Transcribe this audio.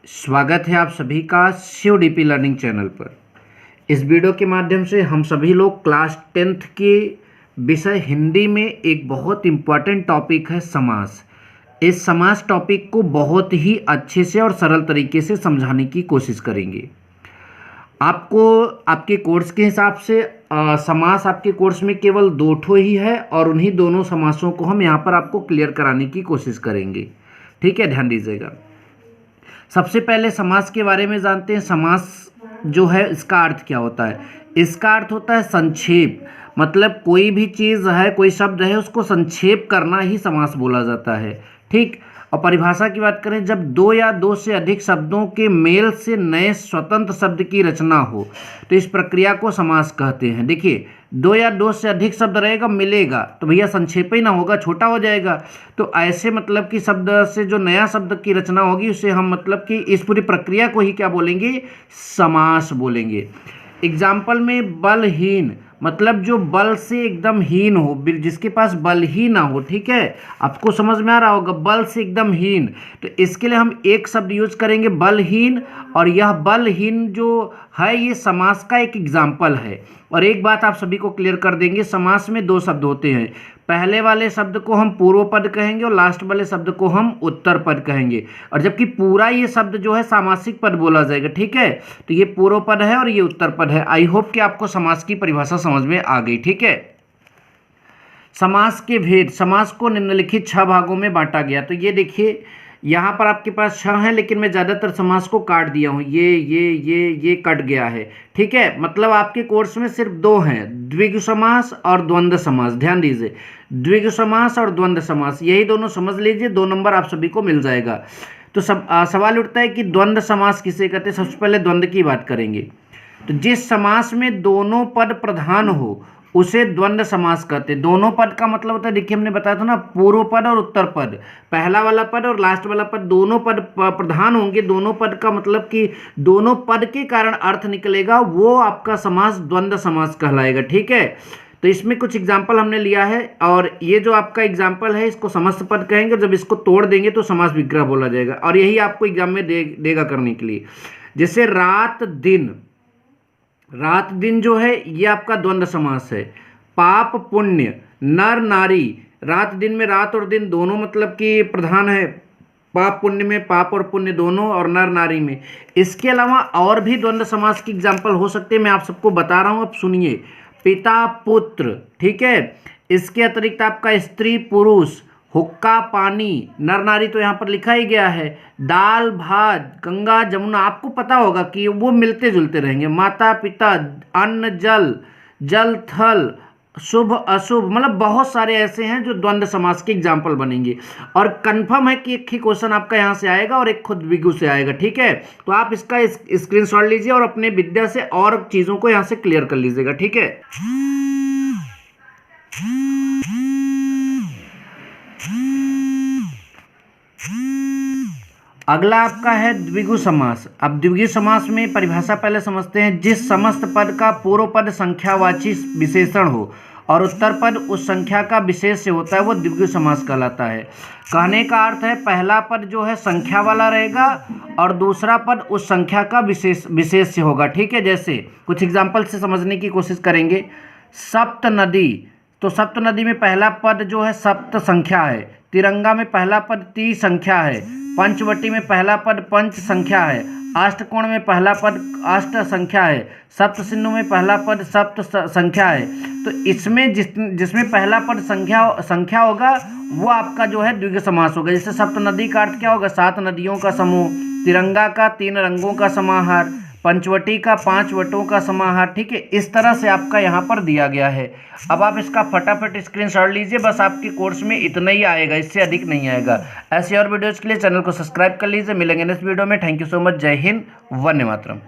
स्वागत है आप सभी का शिव डीपी लर्निंग चैनल पर। इस वीडियो के माध्यम से हम सभी लोग क्लास 10th के विषय हिंदी में एक बहुत इम्पॉर्टेंट टॉपिक है समास। इस समास टॉपिक को बहुत ही अच्छे से और सरल तरीके से समझाने की कोशिश करेंगे। आपको आपके कोर्स के हिसाब से समास आपके कोर्स में केवल 2 ठो ही है और उन्हीं दोनों समासों को हम यहाँ पर आपको क्लियर कराने की कोशिश करेंगे। ठीक है, ध्यान दीजिएगा। सबसे पहले समास के बारे में जानते हैं। समास जो है इसका अर्थ क्या होता है? इसका अर्थ होता है संक्षेप, मतलब कोई भी चीज़ है, कोई शब्द है, उसको संक्षेप करना ही समास बोला जाता है। ठीक। और परिभाषा की बात करें, जब 2 या 2 से अधिक शब्दों के मेल से नए स्वतंत्र शब्द की रचना हो तो इस प्रक्रिया को समास कहते हैं। देखिए, 2 या 2 से अधिक शब्द रहेगा, मिलेगा तो भैया संक्षेप ही ना होगा, छोटा हो जाएगा। तो ऐसे मतलब कि शब्द से जो नया शब्द की रचना होगी उसे हम मतलब कि इस पूरी प्रक्रिया को ही क्या बोलेंगे? समास बोलेंगे। एग्जाम्पल में बलहीन, मतलब जो बल से एकदम हीन हो, जिसके पास बल ही ना हो। ठीक है, आपको समझ में आ रहा होगा, बल से एकदम हीन। तो इसके लिए हम एक शब्द यूज करेंगे बलहीन, और यह बलहीन जो है ये समास का एक एग्जाम्पल है। और एक बात आप सभी को क्लियर कर देंगे, समास में 2 शब्द होते हैं। पहले वाले शब्द को हम पूर्व पद कहेंगे और लास्ट वाले शब्द को हम उत्तर पद कहेंगे, और जबकि पूरा ये शब्द जो है सामासिक पद बोला जाएगा। ठीक है, तो ये पूर्व पद है और ये उत्तर पद है। आई होप कि आपको समास की परिभाषा समझ में आ गई। ठीक है, समास के भेद। समास को निम्नलिखित 6 भागों में बांटा गया। तो ये देखिए, यहाँ पर आपके पास 6 हैं, लेकिन मैं ज़्यादातर समास को काट दिया हूँ। ये कट गया है। ठीक है, मतलब आपके कोर्स में सिर्फ 2 हैं, द्विगु समास और द्वंद्व समास। ध्यान दीजिए, द्विगु समास और द्वंद्व समास, यही दोनों समझ लीजिए, 2 नंबर आप सभी को मिल जाएगा। तो सवाल उठता है कि द्वंद्व समास किसे कहते हैं। सबसे पहले द्वंद्व की बात करेंगे। तो जिस समास में दोनों पद प्रधान हो उसे द्वंद्व समास कहते हैं। दोनों पद का मतलब होता है, देखिए हमने बताया था ना, पूर्व पद और उत्तर पद, पहला वाला पद और लास्ट वाला पद, दोनों पद प्रधान होंगे। दोनों पद का मतलब कि दोनों पद के कारण अर्थ निकलेगा, वो आपका समास द्वंद्व समास कहलाएगा। ठीक है, तो इसमें कुछ एग्जाम्पल हमने लिया है, और ये जो आपका एग्जाम्पल है इसको समस्त पद कहेंगे। जब इसको तोड़ देंगे तो समास विग्रह बोला जाएगा, और यही आपको एग्जाम में देगा करने के लिए। जैसे रात दिन, रात दिन जो है ये आपका द्वंद्व समास है। पाप पुण्य, नर नारी, रात दिन में रात और दिन दोनों मतलब कि प्रधान है। पाप पुण्य में पाप और पुण्य दोनों, और नर नारी में। इसके अलावा और भी द्वंद्व समास की एग्जाम्पल हो सकते हैं, मैं आप सबको बता रहा हूँ, अब सुनिए। पिता पुत्र, ठीक है। इसके अतिरिक्त आपका स्त्री पुरुष, हुक्का पानी, नर नारी तो यहाँ पर लिखा ही गया है। दाल भात, गंगा जमुना, आपको पता होगा कि वो मिलते जुलते रहेंगे। माता पिता, अन्न जल, जल थल, शुभ अशुभ, मतलब बहुत सारे ऐसे हैं जो द्वंद्व समास के एग्जाम्पल बनेंगे। और कंफर्म है कि एक ही क्वेश्चन आपका यहाँ से आएगा और एक खुद द्विगु से आएगा। ठीक है, तो आप इसका स्क्रीनशॉट लीजिए और अपने विद्या से और चीज़ों को यहाँ से क्लियर कर लीजिएगा। ठीक है, अगला आपका है द्विगु समास। अब द्विगु समास में परिभाषा पहले समझते हैं। जिस समस्त पद का पूर्व पद संख्यावाची विशेषण हो और उत्तर पद उस संख्या का विशेष से होता है, वो द्विगु समास कहलाता है। कहने का अर्थ है, पहला पद जो है संख्या वाला रहेगा और दूसरा पद उस संख्या का विशेष से होगा। ठीक है, जैसे कुछ एग्जाम्पल से समझने की कोशिश करेंगे। सप्त नदी, तो सप्त नदी में पहला पद जो है सप्त संख्या है। तिरंगा में पहला पद 30 संख्या है। पंचवटी में पहला पद पंच संख्या है। अष्टकोण में पहला पद अष्ट संख्या है। सप्त सिंधु में पहला पद सप्त संख्या है। तो इसमें जिसमें पहला पद संख्या होगा वो आपका जो है द्विगु समास होगा। जैसे सप्त नदी का अर्थ क्या होगा? 7 नदियों का समूह। तिरंगा का 3 रंगों का समाहार। पंचवटी का 5 वटों का समाहार। ठीक है, इस तरह से आपका यहाँ पर दिया गया है। अब आप इसका फटाफट स्क्रीनशॉट लीजिए, बस आपके कोर्स में इतना ही आएगा, इससे अधिक नहीं आएगा। ऐसे और वीडियोज़ के लिए चैनल को सब्सक्राइब कर लीजिए। मिलेंगे नेक्स्ट वीडियो में। Thank you so much. जय हिंद, वंदे मातरम।